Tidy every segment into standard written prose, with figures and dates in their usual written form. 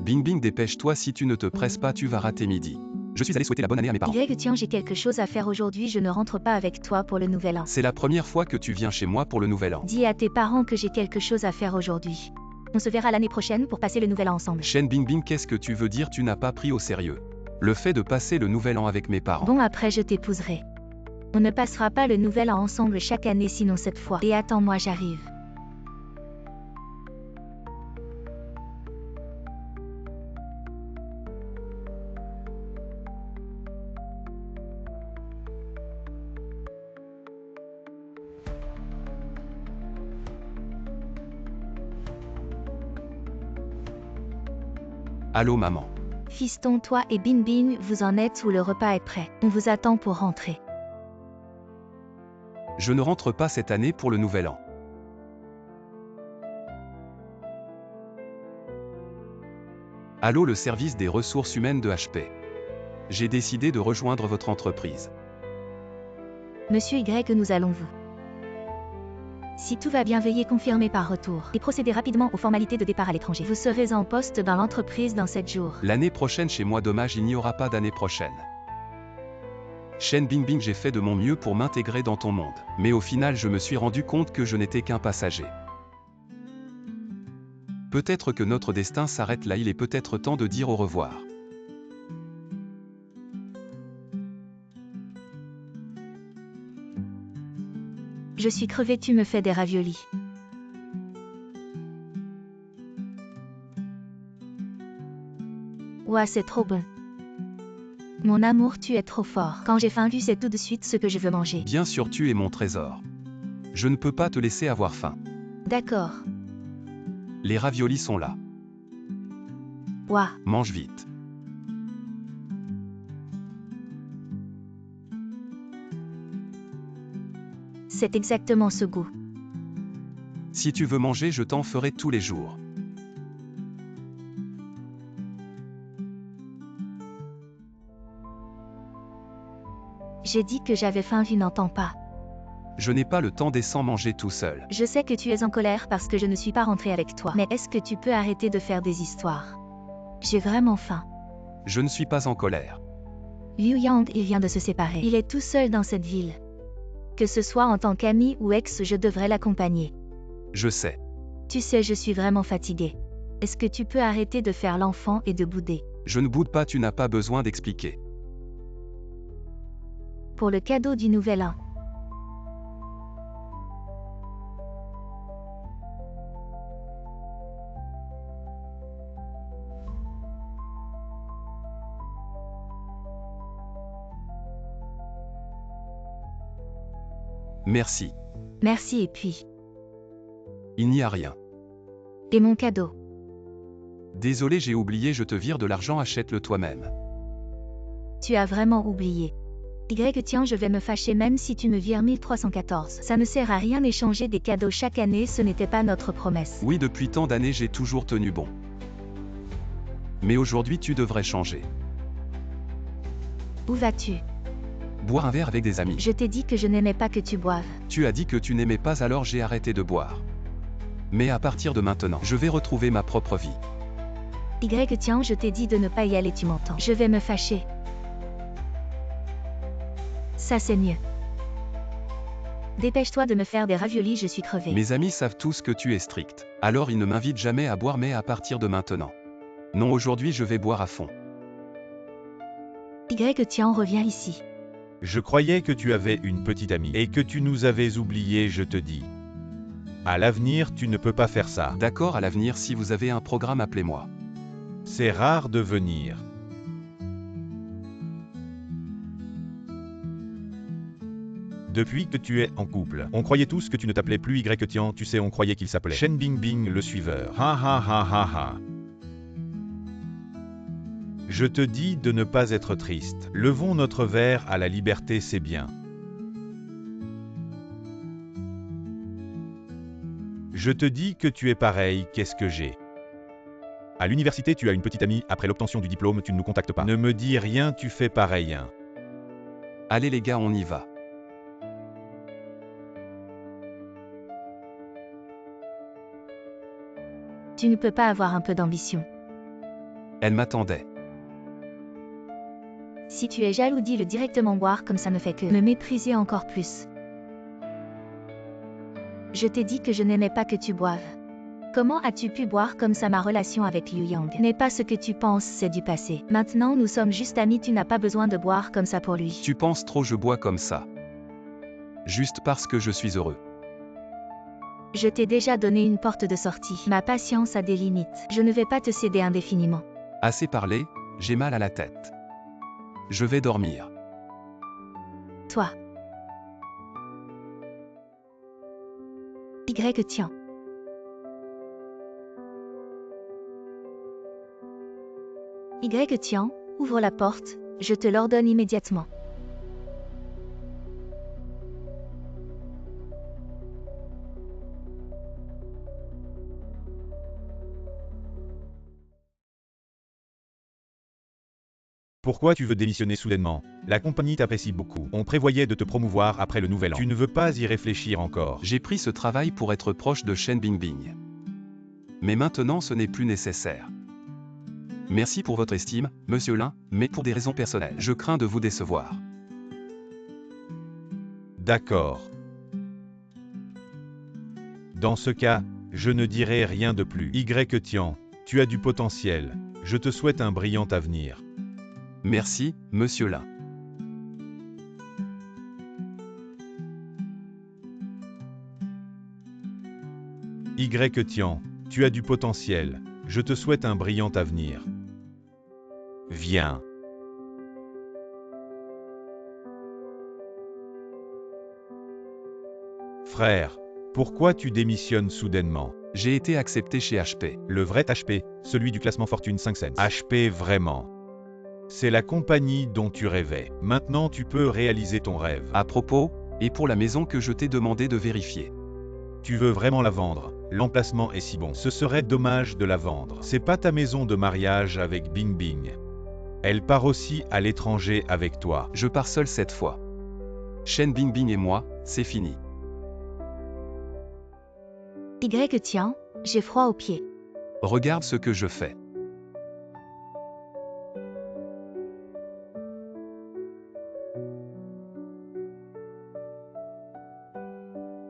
Bing Bing, dépêche-toi, si tu ne te presses pas, tu vas rater midi. Je suis allé souhaiter la bonne année à mes parents. Y, tiens, j'ai quelque chose à faire aujourd'hui, je ne rentre pas avec toi pour le nouvel an. C'est la première fois que tu viens chez moi pour le nouvel an. Dis à tes parents que j'ai quelque chose à faire aujourd'hui. On se verra l'année prochaine pour passer le nouvel an ensemble. Shen Bing Bing, qu'est-ce que tu veux dire? Tu n'as pas pris au sérieux le fait de passer le nouvel an avec mes parents. Bon, après je t'épouserai. On ne passera pas le nouvel an ensemble chaque année, sinon cette fois. Et attends-moi, j'arrive. Allô maman. Fiston, toi et Bin Bin, vous en êtes où? Le repas est prêt. On vous attend pour rentrer. Je ne rentre pas cette année pour le nouvel an. Allô, le service des ressources humaines de HP. J'ai décidé de rejoindre votre entreprise. Monsieur Y, nous allons vous. Si tout va bien, veuillez confirmer par retour et procéder rapidement aux formalités de départ à l'étranger. Vous serez en poste dans l'entreprise dans 7 jours. L'année prochaine chez moi, dommage, il n'y aura pas d'année prochaine. Shen Bing Bing, j'ai fait de mon mieux pour m'intégrer dans ton monde. Mais au final, je me suis rendu compte que je n'étais qu'un passager. Peut-être que notre destin s'arrête là, il est peut-être temps de dire au revoir. Je suis crevé, tu me fais des raviolis. Ouah, c'est trop bon. Mon amour, tu es trop fort. Quand j'ai faim, c'est tout de suite ce que je veux manger. Bien sûr, tu es mon trésor. Je ne peux pas te laisser avoir faim. D'accord. Les raviolis sont là. Ouah. Mange vite. C'est exactement ce goût. Si tu veux manger, je t'en ferai tous les jours. J'ai dit que j'avais faim, tu n'entends pas. Je n'ai pas le temps de sans manger tout seul. Je sais que tu es en colère parce que je ne suis pas rentrée avec toi. Mais est-ce que tu peux arrêter de faire des histoires? J'ai vraiment faim. Je ne suis pas en colère. Liu Yang, il vient de se séparer. Il est tout seul dans cette ville. Que ce soit en tant qu'ami ou ex, je devrais l'accompagner. Je sais. Tu sais, je suis vraiment fatiguée. Est-ce que tu peux arrêter de faire l'enfant et de bouder? Je ne boude pas, tu n'as pas besoin d'expliquer. Pour le cadeau du nouvel an. Merci. Merci, et puis. Il n'y a rien. Et mon cadeau? Désolé, j'ai oublié, je te vire de l'argent, achète-le toi-même. Tu as vraiment oublié. Y, tiens, je vais me fâcher même si tu me vires 1314. Ça ne sert à rien d'échanger des cadeaux chaque année, ce n'était pas notre promesse. Oui, depuis tant d'années, j'ai toujours tenu bon. Mais aujourd'hui, tu devrais changer. Où vas-tu? Boire un verre avec des amis. Je t'ai dit que je n'aimais pas que tu boives. Tu as dit que tu n'aimais pas, alors j'ai arrêté de boire. Mais à partir de maintenant, je vais retrouver ma propre vie. Y, tiens, je t'ai dit de ne pas y aller, tu m'entends? Je vais me fâcher. Ça c'est mieux. Dépêche-toi de me faire des raviolis, je suis crevée. Mes amis savent tous que tu es strict. Alors ils ne m'invitent jamais à boire, mais à partir de maintenant. Non, aujourd'hui je vais boire à fond. Y, tiens, reviens ici. Je croyais que tu avais une petite amie et que tu nous avais oubliés, je te dis. À l'avenir, tu ne peux pas faire ça. D'accord, à l'avenir, si vous avez un programme, appelez-moi. C'est rare de venir. Depuis que tu es en couple, on croyait tous que tu ne t'appelais plus Y Tian, tu sais, on croyait qu'il s'appelait Shen Bing Bing le suiveur. Ha ha ha ha ha. Je te dis de ne pas être triste. Levons notre verre à la liberté, c'est bien. Je te dis que tu es pareil, qu'est-ce que j'ai? À l'université, tu as une petite amie, après l'obtention du diplôme, tu ne nous contactes pas. Ne me dis rien, tu fais pareil. Hein. Allez les gars, on y va. Tu ne peux pas avoir un peu d'ambition. Elle m'attendait. Si tu es jaloux, dis-le directement. Boire comme ça ne fait que me mépriser encore plus. Je t'ai dit que je n'aimais pas que tu boives. Comment as-tu pu boire comme ça? Ma relation avec Liu Yang n'est pas ce que tu penses, c'est du passé. Maintenant nous sommes juste amis, tu n'as pas besoin de boire comme ça pour lui. Tu penses trop, je bois comme ça. Juste parce que je suis heureux. Je t'ai déjà donné une porte de sortie. Ma patience a des limites. Je ne vais pas te céder indéfiniment. Assez parlé, j'ai mal à la tête. Je vais dormir. Toi. Y tiens. Y tiens, ouvre la porte, je te l'ordonne immédiatement. Pourquoi tu veux démissionner soudainement? La compagnie t'apprécie beaucoup. On prévoyait de te promouvoir après le nouvel an. Tu ne veux pas y réfléchir encore. J'ai pris ce travail pour être proche de Shen Bingbing. Mais maintenant ce n'est plus nécessaire. Merci pour votre estime, Monsieur Lin, mais pour des raisons personnelles. Je crains de vous décevoir. D'accord. Dans ce cas, je ne dirai rien de plus. Y Tian, tu as du potentiel. Je te souhaite un brillant avenir. Merci, Monsieur Lin. Y Tian, tu as du potentiel. Je te souhaite un brillant avenir. Viens. Frère, pourquoi tu démissionnes soudainement? J'ai été accepté chez HP. Le vrai HP, celui du classement Fortune 5 cents. HP vraiment. C'est la compagnie dont tu rêvais. Maintenant tu peux réaliser ton rêve. À propos, et pour la maison que je t'ai demandé de vérifier. Tu veux vraiment la vendre? L'emplacement est si bon. Ce serait dommage de la vendre. C'est pas ta maison de mariage avec Bingbing. Elle part aussi à l'étranger avec toi. Je pars seul cette fois. Shen Bingbing et moi, c'est fini. Y tiens, j'ai froid aux pieds. Regarde ce que je fais.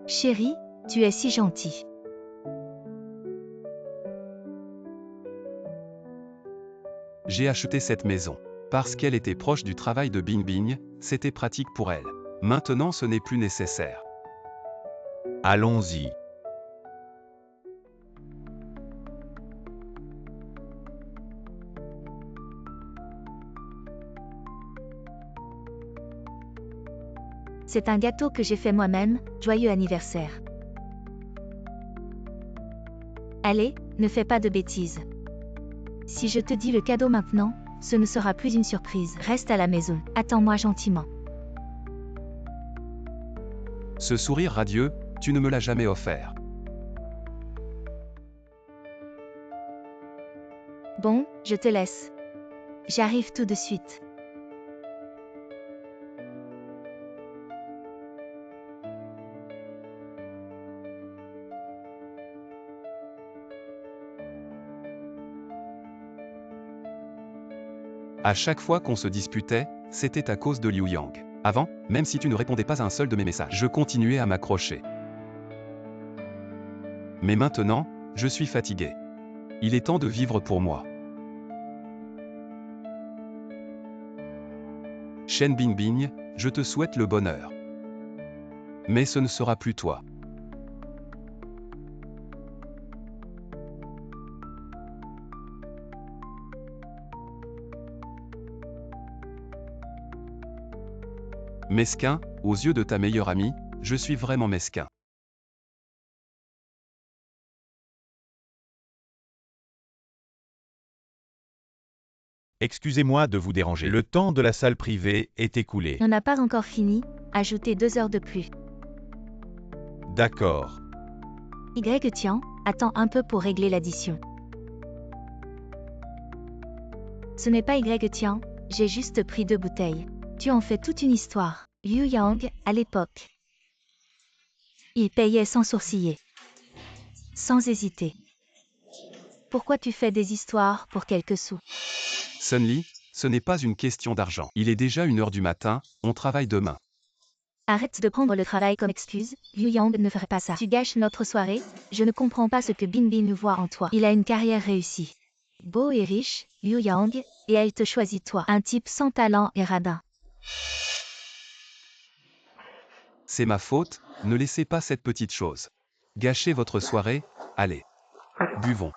Chérie, tu es si gentil. J'ai acheté cette maison. Parce qu'elle était proche du travail de Bingbing, c'était pratique pour elle. Maintenant ce n'est plus nécessaire. Allons-y. C'est un gâteau que j'ai fait moi-même, joyeux anniversaire. Allez, ne fais pas de bêtises. Si je te dis le cadeau maintenant, ce ne sera plus une surprise. Reste à la maison, attends-moi gentiment. Ce sourire radieux, tu ne me l'as jamais offert. Bon, je te laisse. J'arrive tout de suite. À chaque fois qu'on se disputait, c'était à cause de Liu Yang. Avant, même si tu ne répondais pas à un seul de mes messages, je continuais à m'accrocher. Mais maintenant, je suis fatigué. Il est temps de vivre pour moi. Shen Bingbing, je te souhaite le bonheur. Mais ce ne sera plus toi. Mesquin, aux yeux de ta meilleure amie, je suis vraiment mesquin. Excusez-moi de vous déranger. Le temps de la salle privée est écoulé. On n'a pas encore fini, ajoutez 2 heures de plus. D'accord. Y tiens, attends un peu pour régler l'addition. Ce n'est pas Y tiens, j'ai juste pris 2 bouteilles. Tu en fais toute une histoire. Liu Yang, à l'époque. Il payait sans sourciller. Sans hésiter. Pourquoi tu fais des histoires pour quelques sous? Sunli, ce n'est pas une question d'argent. Il est déjà 1 heure du matin, on travaille demain. Arrête de prendre le travail comme excuse, Liu Yang ne ferait pas ça. Tu gâches notre soirée, je ne comprends pas ce que Bingbing voit en toi. Il a une carrière réussie. Beau et riche, Liu Yang, et elle te choisit toi. Un type sans talent et radin. C'est ma faute, ne laissez pas cette petite chose. Gâchez votre soirée, allez. Buvons.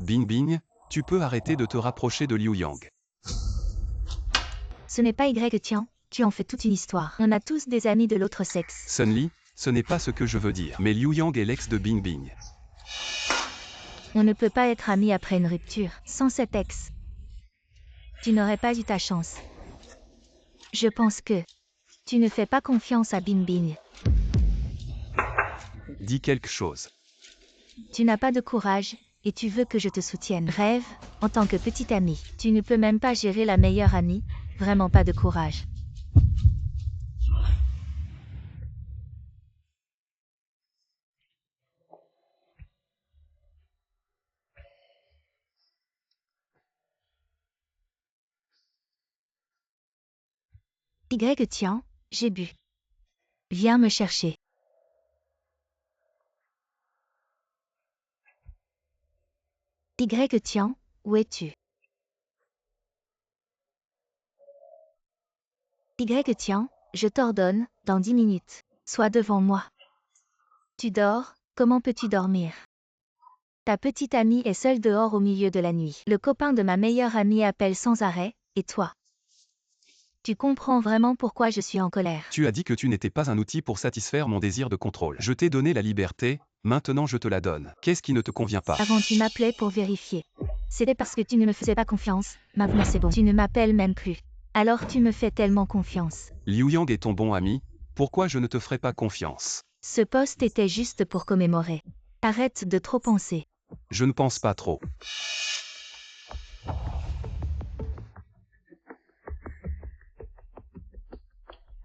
Bingbing, tu peux arrêter de te rapprocher de Liu Yang. Ce n'est pas Y Tian, tu en fais toute une histoire. On a tous des amis de l'autre sexe. Sunli, ce n'est pas ce que je veux dire. Mais Liu Yang est l'ex de Bingbing. On ne peut pas être amis après une rupture, sans cet ex. Tu n'aurais pas eu ta chance. Je pense que tu ne fais pas confiance à Bingbing. Dis quelque chose. Tu n'as pas de courage, et tu veux que je te soutienne. Rêve, en tant que petit ami. Tu ne peux même pas gérer la meilleure amie, vraiment pas de courage. Y Tian, j'ai bu. Viens me chercher. Y Tian, où es-tu? Y Tian, je t'ordonne, dans 10 minutes. Sois devant moi. Tu dors, comment peux-tu dormir? Ta petite amie est seule dehors au milieu de la nuit. Le copain de ma meilleure amie appelle sans arrêt, et toi? Tu comprends vraiment pourquoi je suis en colère. Tu as dit que tu n'étais pas un outil pour satisfaire mon désir de contrôle. Je t'ai donné la liberté, maintenant je te la donne. Qu'est-ce qui ne te convient pas? Avant tu m'appelais pour vérifier. C'était parce que tu ne me faisais pas confiance, maintenant c'est bon. Tu ne m'appelles même plus. Alors tu me fais tellement confiance. Liu Yang est ton bon ami, pourquoi je ne te ferai pas confiance? Ce poste était juste pour commémorer. Arrête de trop penser. Je ne pense pas trop.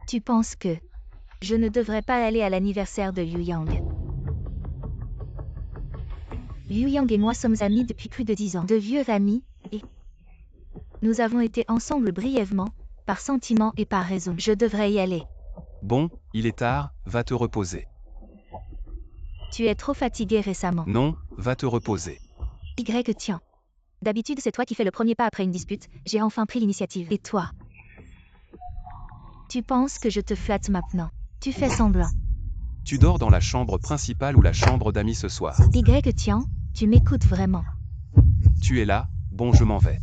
Tu penses que je ne devrais pas aller à l'anniversaire de Liu Yang. Liu Yang et moi sommes amis depuis plus de 10 ans. De vieux amis, et nous avons été ensemble brièvement, par sentiment et par raison. Je devrais y aller. Bon, il est tard, va te reposer. Tu es trop fatigué récemment. Non, va te reposer. Y Tian. D'habitude c'est toi qui fais le premier pas après une dispute, j'ai enfin pris l'initiative. Et toi? Tu penses que je te flatte maintenant. Tu fais semblant. Tu dors dans la chambre principale ou la chambre d'amis ce soir. Y Tian, tu m'écoutes vraiment. Tu es là, bon je m'en vais.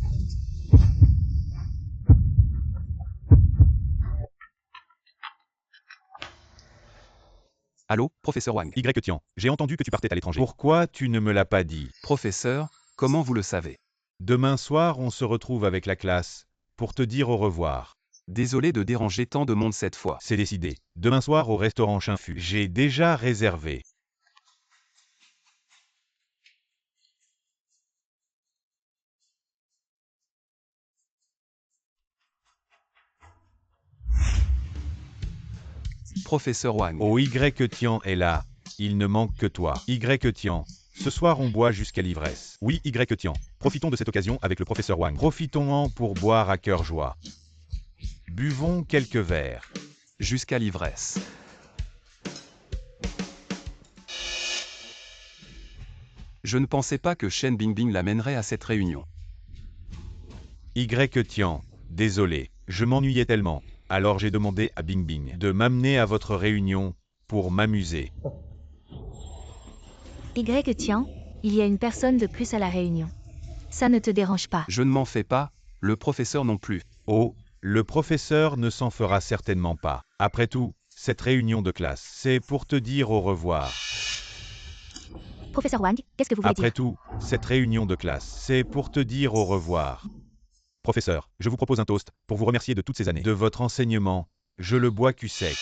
Allô, professeur Wang. Y Tian, j'ai entendu que tu partais à l'étranger. Pourquoi tu ne me l'as pas dit? Professeur, comment vous le savez? Demain soir, on se retrouve avec la classe, pour te dire au revoir. Désolé de déranger tant de monde cette fois. C'est décidé. Demain soir au restaurant Chinfu. J'ai déjà réservé. Professeur Wang. Oh Y Tian est là. Il ne manque que toi. Y Tian. Ce soir on boit jusqu'à l'ivresse. Oui Y Tian. Profitons de cette occasion avec le professeur Wang. Profitons-en pour boire à cœur joie. Buvons quelques verres. Jusqu'à l'ivresse. Je ne pensais pas que Shen Bingbing l'amènerait à cette réunion. Y Tian. Désolé. Je m'ennuyais tellement. Alors j'ai demandé à Bingbing de m'amener à votre réunion pour m'amuser. Y Tian, il y a une personne de plus à la réunion. Ça ne te dérange pas. Je ne m'en fais pas, le professeur non plus. Oh, le professeur ne s'en fera certainement pas. Après tout, cette réunion de classe, c'est pour te dire au revoir. Professeur Wang, qu'est-ce que vous voulez Après dire? tout, cette réunion de classe, c'est pour te dire au revoir. Professeur, je vous propose un toast, pour vous remercier de toutes ces années. De votre enseignement, je le bois cul sec.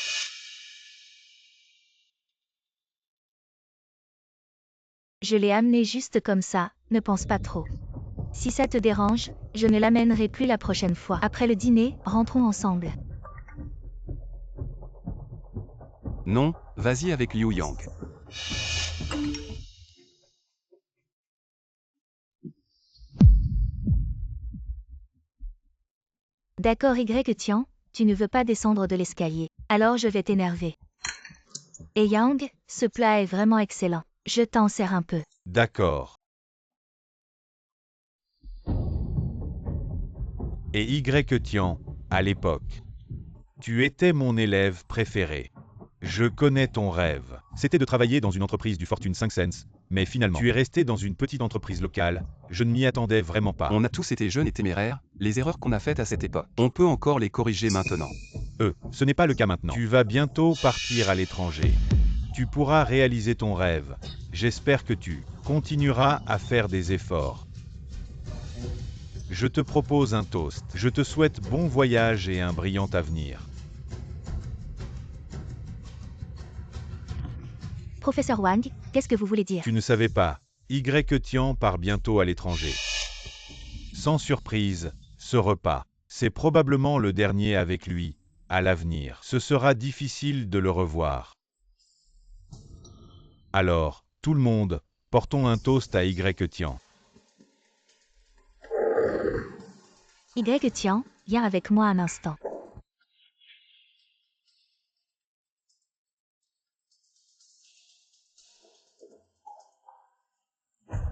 Je l'ai amené juste comme ça, ne pense pas trop. Si ça te dérange, je ne l'amènerai plus la prochaine fois. Après le dîner, rentrons ensemble. Non, vas-y avec Liu Yang. D'accord Y Tian, tu ne veux pas descendre de l'escalier. Alors je vais t'énerver. Et Yang, ce plat est vraiment excellent. Je t'en sers un peu. D'accord. Et Y Tian, à l'époque. Tu étais mon élève préféré. Je connais ton rêve. C'était de travailler dans une entreprise du Fortune 5 Cents, mais finalement, tu es resté dans une petite entreprise locale. Je ne m'y attendais vraiment pas. On a tous été jeunes et téméraires, les erreurs qu'on a faites à cette époque. On peut encore les corriger maintenant. Ce n'est pas le cas maintenant. Tu vas bientôt partir à l'étranger. Tu pourras réaliser ton rêve. J'espère que tu continueras à faire des efforts. Je te propose un toast. Je te souhaite bon voyage et un brillant avenir. Professeur Wang, qu'est-ce que vous voulez dire? Tu ne savais pas, Y Tian part bientôt à l'étranger. Sans surprise, ce repas, c'est probablement le dernier avec lui. À l'avenir, ce sera difficile de le revoir. Alors, tout le monde, portons un toast à Y Tian. Y Tian, viens avec moi un instant.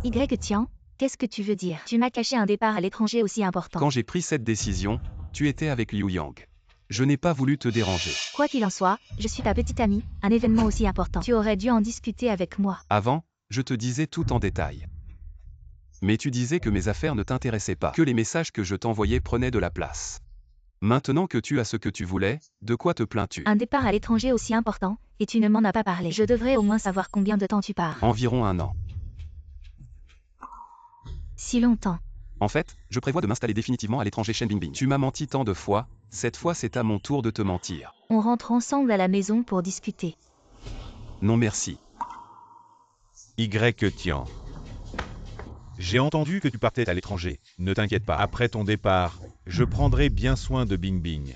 Y Tian, qu'est-ce que tu veux dire? Tu m'as caché un départ à l'étranger aussi important. Quand j'ai pris cette décision, tu étais avec Liu Yang. Je n'ai pas voulu te déranger. Quoi qu'il en soit, je suis ta petite amie, un événement aussi important. Tu aurais dû en discuter avec moi. Avant, je te disais tout en détail. Mais tu disais que mes affaires ne t'intéressaient pas, que les messages que je t'envoyais prenaient de la place. Maintenant que tu as ce que tu voulais, de quoi te plains-tu? Un départ à l'étranger aussi important, et tu ne m'en as pas parlé. Je devrais au moins savoir combien de temps tu pars. Environ 1 an. Si longtemps. En fait, je prévois de m'installer définitivement à l'étranger Shen Bingbing. Tu m'as menti tant de fois, cette fois c'est à mon tour de te mentir. On rentre ensemble à la maison pour discuter. Non merci. Y Tian. J'ai entendu que tu partais à l'étranger. Ne t'inquiète pas. Après ton départ, je prendrai bien soin de Bingbing.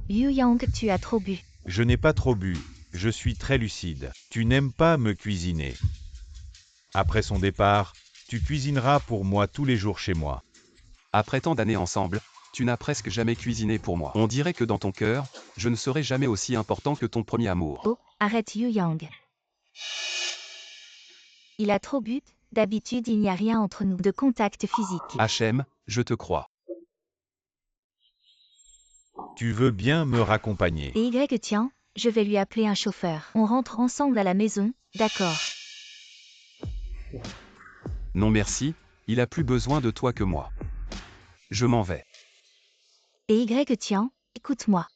Liu Yang, tu as trop bu. Je n'ai pas trop bu. Je suis très lucide. Tu n'aimes pas me cuisiner. Après son départ, tu cuisineras pour moi tous les jours chez moi. Après tant d'années ensemble, tu n'as presque jamais cuisiné pour moi. On dirait que dans ton cœur, je ne serai jamais aussi important que ton premier amour. Oh, arrête Liu Yang. Il a trop bu, d'habitude il n'y a rien entre nous de contact physique. HM, je te crois. Tu veux bien me raccompagner. Et Y Tian, je vais lui appeler un chauffeur. On rentre ensemble à la maison, d'accord. Non merci, il a plus besoin de toi que moi. Je m'en vais. Et Y Tian, écoute-moi.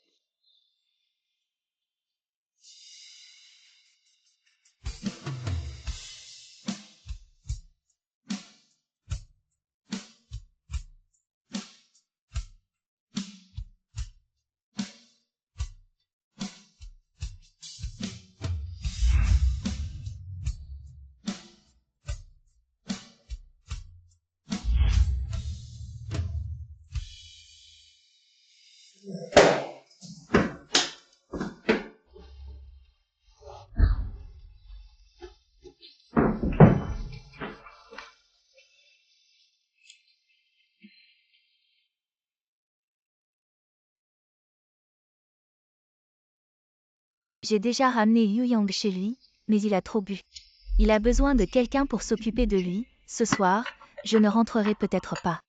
J'ai déjà ramené Liu Yang chez lui, mais il a trop bu. Il a besoin de quelqu'un pour s'occuper de lui. Ce soir, je ne rentrerai peut-être pas.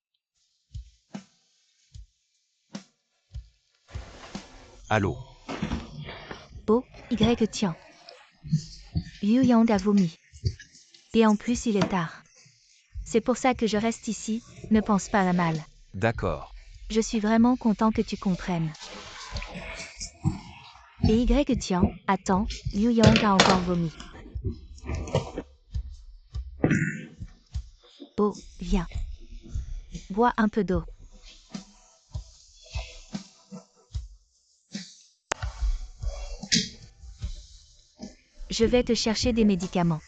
Allô? Oh, Y Tian. Liu Yang a vomi. Et en plus il est tard. C'est pour ça que je reste ici, ne pense pas à mal. D'accord. Je suis vraiment content que tu comprennes. Et Y Tian, attends, Liu Yang a encore vomi. Oh, viens. Bois un peu d'eau. Je vais te chercher des médicaments.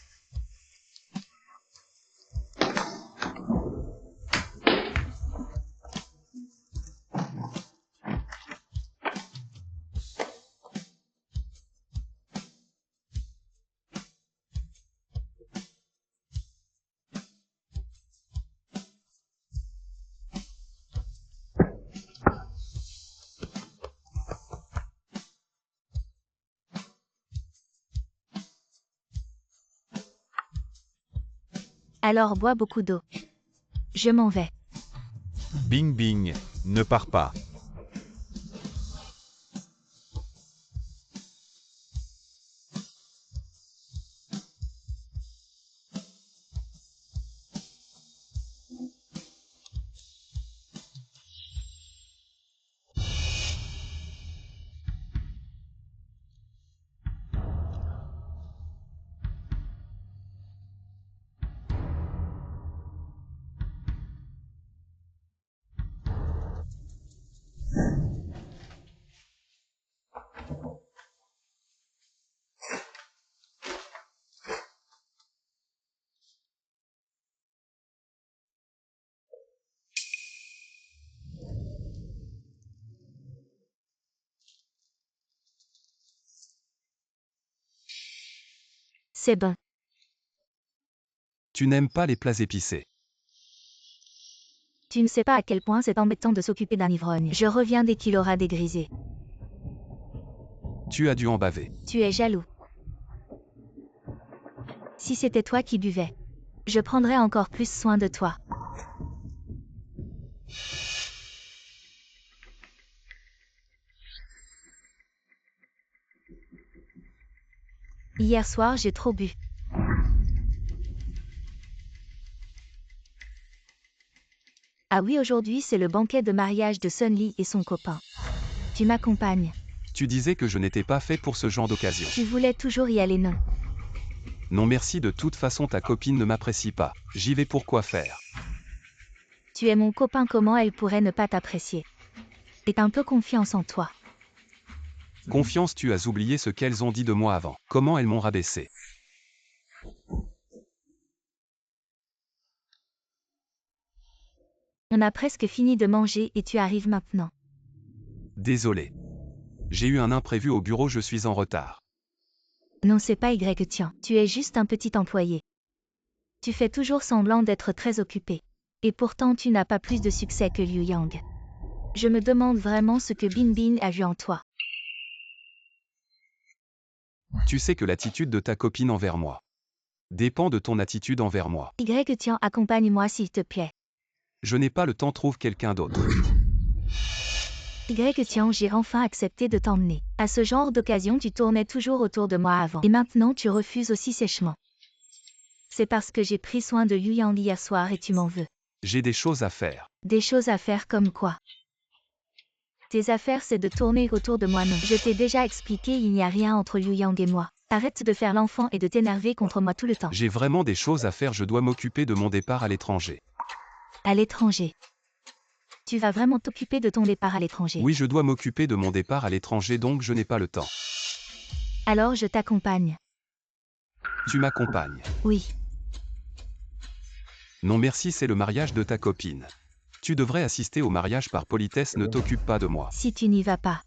Alors bois beaucoup d'eau. Je m'en vais. Bing Bing, ne pars pas. C'est bon. Tu n'aimes pas les plats épicés. Tu ne sais pas à quel point c'est embêtant de s'occuper d'un ivrogne. Je reviens dès qu'il aura dégrisé. Tu as dû en baver. Tu es jaloux. Si c'était toi qui buvais, je prendrais encore plus soin de toi. Hier soir, j'ai trop bu. Ah oui, aujourd'hui, c'est le banquet de mariage de Sun Li et son copain. Tu m'accompagnes. Tu disais que je n'étais pas fait pour ce genre d'occasion. Tu voulais toujours y aller, non? Non merci, de toute façon ta copine ne m'apprécie pas. J'y vais pour quoi faire. Tu es mon copain, comment elle pourrait ne pas t'apprécier? J'ai un peu confiance en toi. Confiance, tu as oublié ce qu'elles ont dit de moi avant. Comment elles m'ont rabaissé. On a presque fini de manger et tu arrives maintenant. Désolé. J'ai eu un imprévu au bureau, je suis en retard. Non, c'est pas Y, tiens, tu es juste un petit employé. Tu fais toujours semblant d'être très occupé. Et pourtant tu n'as pas plus de succès que Liu Yang. Je me demande vraiment ce que Bin Bin a vu en toi. Tu sais que l'attitude de ta copine envers moi dépend de ton attitude envers moi. Y, tiens, accompagne-moi s'il te plaît. Je n'ai pas le temps, trouve quelqu'un d'autre. Y, tiens, j'ai enfin accepté de t'emmener. À ce genre d'occasion, tu tournais toujours autour de moi avant. Et maintenant, tu refuses aussi sèchement. C'est parce que j'ai pris soin de Liu Yang hier soir et tu m'en veux. J'ai des choses à faire. Des choses à faire comme quoi? Tes affaires, c'est de tourner autour de moi, non? Je t'ai déjà expliqué, il n'y a rien entre Liu Yang et moi. Arrête de faire l'enfant et de t'énerver contre moi tout le temps. J'ai vraiment des choses à faire, je dois m'occuper de mon départ à l'étranger. À l'étranger. Tu vas vraiment t'occuper de ton départ à l'étranger? Oui, je dois m'occuper de mon départ à l'étranger, donc je n'ai pas le temps. Alors je t'accompagne. Tu m'accompagnes. Oui. Non merci, c'est le mariage de ta copine. Tu devrais assister au mariage par politesse, ne t'occupe pas de moi. Si tu n'y vas pas,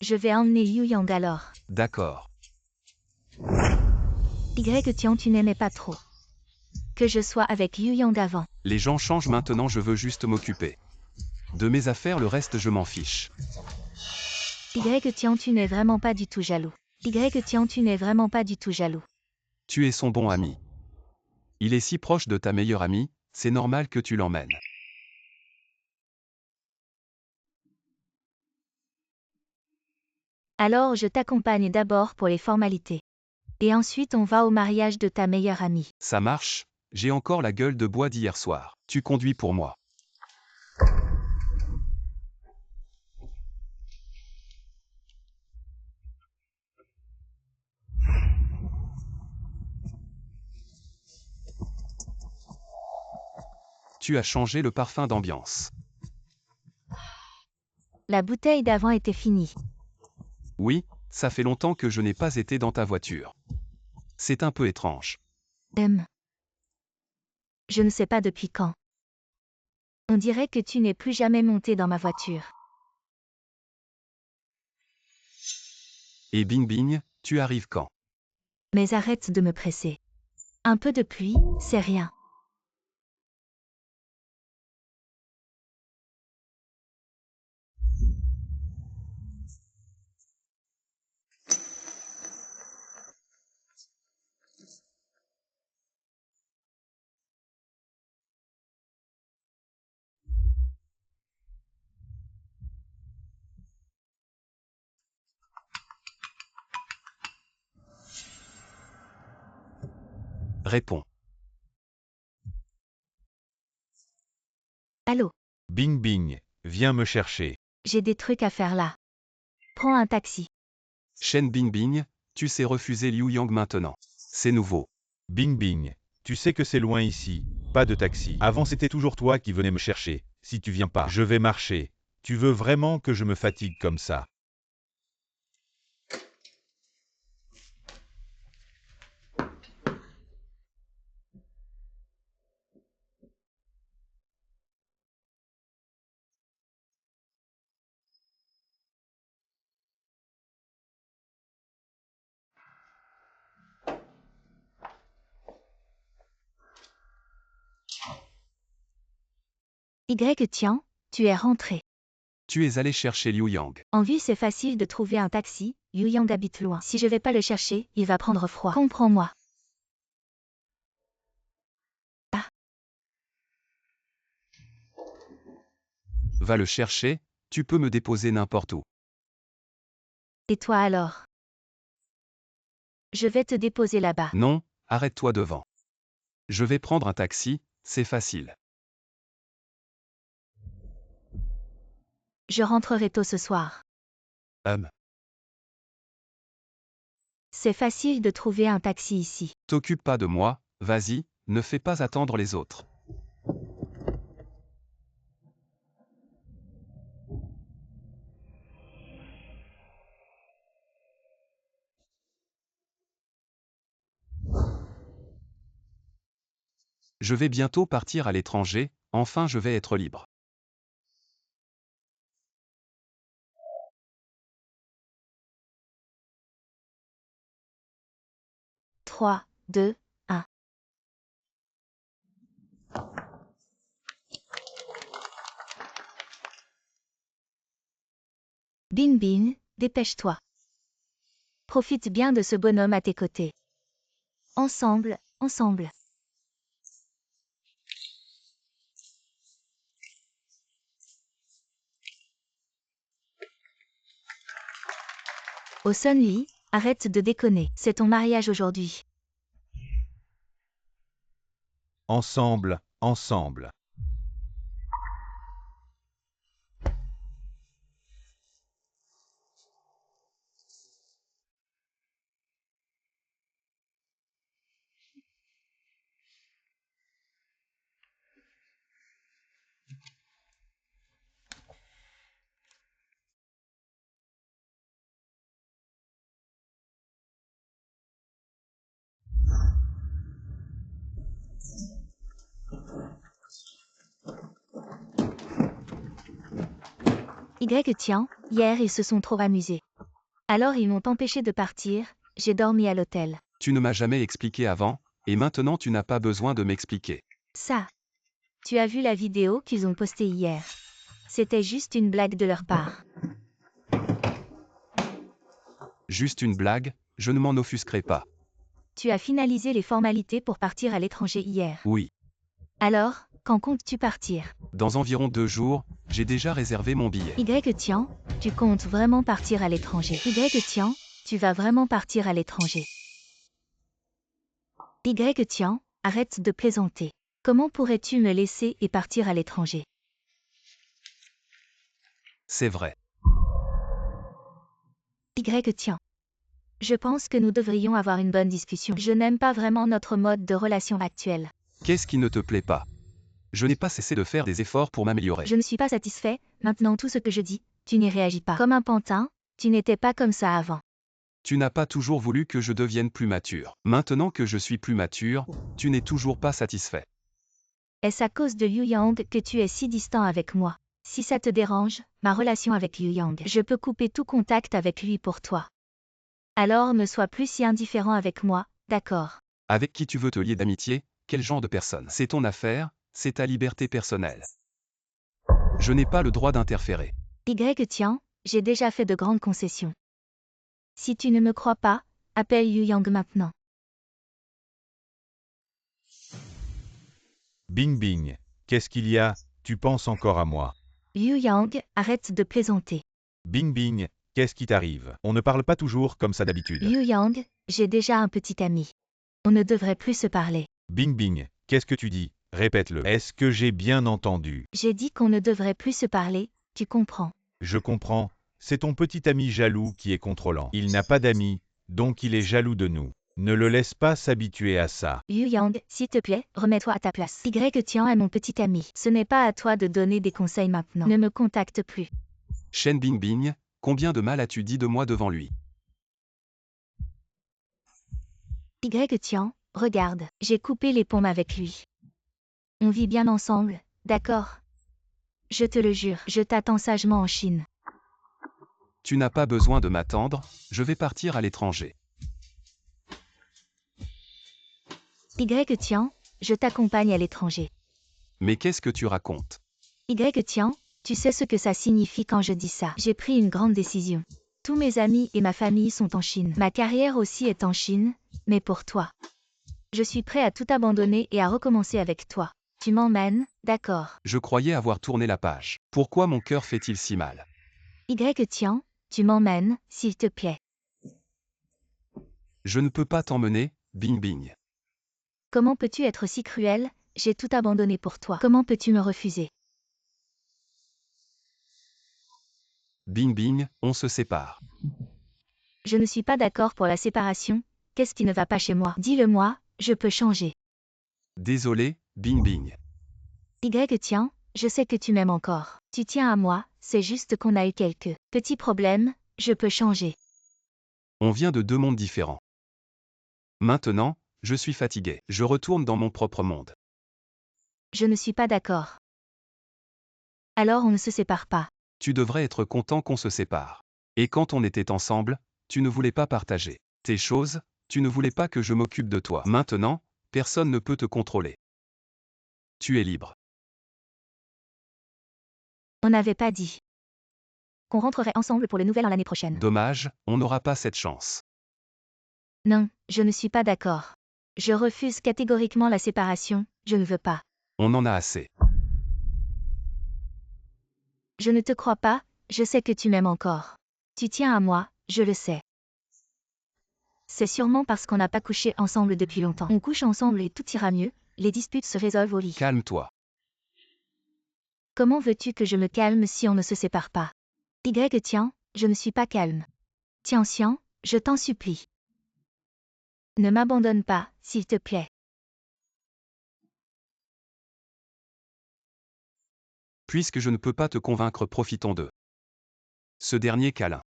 je vais emmener Liu Yang alors. D'accord. Y, tiens, tu n'aimais pas trop que je sois avec Liu Yang avant. Les gens changent maintenant, je veux juste m'occuper de mes affaires, le reste je m'en fiche. Y, tiens, tu n'es vraiment pas du tout jaloux. Y, tiens, tu n'es vraiment pas du tout jaloux. Tu es son bon ami. Il est si proche de ta meilleure amie, c'est normal que tu l'emmènes. Alors je t'accompagne d'abord pour les formalités. Et ensuite on va au mariage de ta meilleure amie. Ça marche, j'ai encore la gueule de bois d'hier soir. Tu conduis pour moi. Tu as changé le parfum d'ambiance. La bouteille d'avant était finie. Oui, ça fait longtemps que je n'ai pas été dans ta voiture. C'est un peu étrange. Je ne sais pas depuis quand. On dirait que tu n'es plus jamais monté dans ma voiture. Et Bing Bing, tu arrives quand? Mais arrête de me presser. Un peu de pluie, c'est rien. Réponds. Allô, Bing Bing, viens me chercher. j'ai des trucs à faire là. Prends un taxi. Shen Bing Bing, tu sais refuser Liu Yang maintenant. C'est nouveau. Bing Bing, tu sais que c'est loin ici, pas de taxi. Avant c'était toujours toi qui venais me chercher. Si tu viens pas, je vais marcher. Tu veux vraiment que je me fatigue comme ça? Y tiens, tu es rentré. Tu es allé chercher Liu Yang. En vue, c'est facile de trouver un taxi. Liu Yang habite loin. Si je vais pas le chercher, il va prendre froid. Comprends-moi. Va le chercher, tu peux me déposer n'importe où. Et toi alors? Je vais te déposer là-bas. Non, arrête-toi devant. Je vais prendre un taxi, c'est facile. Je rentrerai tôt ce soir. C'est facile de trouver un taxi ici. T'occupe pas de moi, vas-y, ne fais pas attendre les autres. Je vais bientôt partir à l'étranger, enfin je vais être libre. Trois, deux, un. Bin Bin, dépêche-toi. Profite bien de ce bonhomme à tes côtés. Ensemble, ensemble. Oh Sun-Li, arrête de déconner. C'est ton mariage aujourd'hui. Ensemble, ensemble. Y tiens, hier ils se sont trop amusés. Alors ils m'ont empêché de partir, j'ai dormi à l'hôtel. Tu ne m'as jamais expliqué avant, et maintenant tu n'as pas besoin de m'expliquer. Ça. Tu as vu la vidéo qu'ils ont postée hier. C'était juste une blague de leur part. Juste une blague, je ne m'en offusquerai pas. Tu as finalisé les formalités pour partir à l'étranger hier. Oui. Alors, quand comptes-tu partir? Dans environ 2 jours, j'ai déjà réservé mon billet. Y tiens, tu comptes vraiment partir à l'étranger. Y tiens, tu vas vraiment partir à l'étranger. Y tiens, arrête de plaisanter. Comment pourrais-tu me laisser et partir à l'étranger? C'est vrai. Y tiens. Je pense que nous devrions avoir une bonne discussion. Je n'aime pas vraiment notre mode de relation actuel. Qu'est-ce qui ne te plaît pas? Je n'ai pas cessé de faire des efforts pour m'améliorer. Je ne suis pas satisfait, maintenant tout ce que je dis, tu n'y réagis pas. Comme un pantin, tu n'étais pas comme ça avant. Tu n'as pas toujours voulu que je devienne plus mature. Maintenant que je suis plus mature, tu n'es toujours pas satisfait. Est-ce à cause de Liu Yang que tu es si distant avec moi? Si ça te dérange, ma relation avec Liu Yang, je peux couper tout contact avec lui pour toi. Alors ne sois plus si indifférent avec moi, d'accord? Avec qui tu veux te lier d'amitié? Quel genre de personne? C'est ton affaire, c'est ta liberté personnelle. Je n'ai pas le droit d'interférer. Tian, j'ai déjà fait de grandes concessions. Si tu ne me crois pas, appelle Liu Yang maintenant. Bing Bing, qu'est-ce qu'il y a? Tu penses encore à moi? Liu Yang, arrête de plaisanter. Bing Bing, qu'est-ce qui t'arrive? On ne parle pas toujours comme ça d'habitude. Liu Yang, j'ai déjà un petit ami. On ne devrait plus se parler. Bing Bing, qu'est-ce que tu dis? Répète-le. Est-ce que j'ai bien entendu? J'ai dit qu'on ne devrait plus se parler, tu comprends. Je comprends. C'est ton petit ami jaloux qui est contrôlant. Il n'a pas d'amis, donc il est jaloux de nous. Ne le laisse pas s'habituer à ça. Liu Yang, s'il te plaît, remets-toi à ta place. Tian est mon petit ami. Ce n'est pas à toi de donner des conseils maintenant. Ne me contacte plus. Shen Bingbing, combien de mal as-tu dit de moi devant lui? Tian, regarde, j'ai coupé les ponts avec lui. On vit bien ensemble, d'accord? Je te le jure, je t'attends sagement en Chine. Tu n'as pas besoin de m'attendre, je vais partir à l'étranger. Tian, je t'accompagne à l'étranger. Mais qu'est-ce que tu racontes? Tian, tu sais ce que ça signifie quand je dis ça. J'ai pris une grande décision. Tous mes amis et ma famille sont en Chine. Ma carrière aussi est en Chine, mais pour toi. Je suis prêt à tout abandonner et à recommencer avec toi. Tu m'emmènes, d'accord? Je croyais avoir tourné la page. Pourquoi mon cœur fait-il si mal? Tian, tu m'emmènes, s'il te plaît. Je ne peux pas t'emmener, Bing Bing. Comment peux-tu être si cruel? J'ai tout abandonné pour toi. Comment peux-tu me refuser? Bing Bing, on se sépare. Je ne suis pas d'accord pour la séparation. Qu'est-ce qui ne va pas chez moi? Dis-le-moi, je peux changer. Désolé, Bing Bing. Tian, je sais que tu m'aimes encore. Tu tiens à moi, c'est juste qu'on a eu quelques petits problèmes, je peux changer. On vient de deux mondes différents. Maintenant, je suis fatigué. Je retourne dans mon propre monde. Je ne suis pas d'accord. Alors on ne se sépare pas. Tu devrais être content qu'on se sépare. Et quand on était ensemble, tu ne voulais pas partager tes choses, tu ne voulais pas que je m'occupe de toi. Maintenant, personne ne peut te contrôler. Tu es libre. On n'avait pas dit qu'on rentrerait ensemble pour le nouvel an l'année prochaine. Dommage, on n'aura pas cette chance. Non, je ne suis pas d'accord. Je refuse catégoriquement la séparation, je ne veux pas. On en a assez. Je ne te crois pas, je sais que tu m'aimes encore. Tu tiens à moi, je le sais. C'est sûrement parce qu'on n'a pas couché ensemble depuis longtemps. On couche ensemble et tout ira mieux, les disputes se résolvent au lit. Calme-toi. Comment veux-tu que je me calme si on ne se sépare pas? Tian, je ne suis pas calme. Xian, je t'en supplie. Ne m'abandonne pas, s'il te plaît. Puisque je ne peux pas te convaincre, profitons de ce dernier câlin.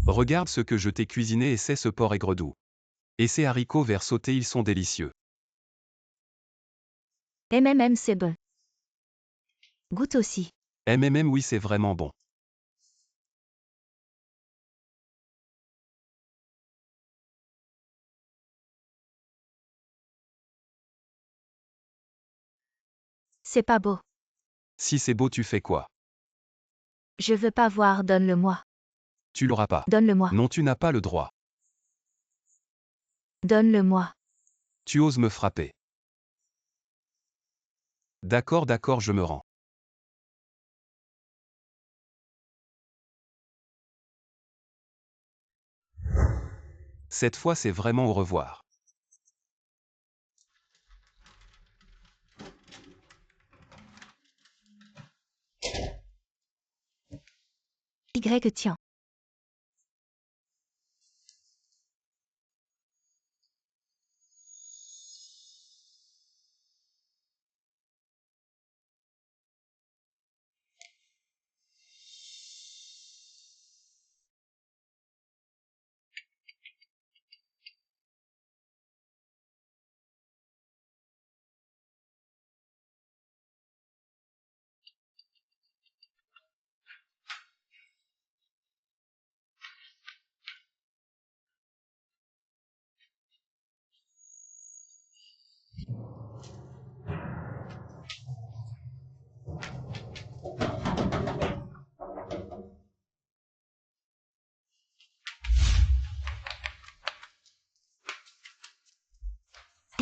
Regarde ce que je t'ai cuisiné et c'est ce porc aigre doux. Et ces haricots verts sautés, ils sont délicieux. C'est bon. Goûte aussi. Oui, c'est vraiment bon. C'est pas beau. Si c'est beau, tu fais quoi? Je veux pas voir, donne-le-moi. Tu l'auras pas. Donne-le-moi. Non, tu n'as pas le droit. Donne-le-moi. Tu oses me frapper. D'accord, je me rends. Cette fois, c'est vraiment au revoir. Tian.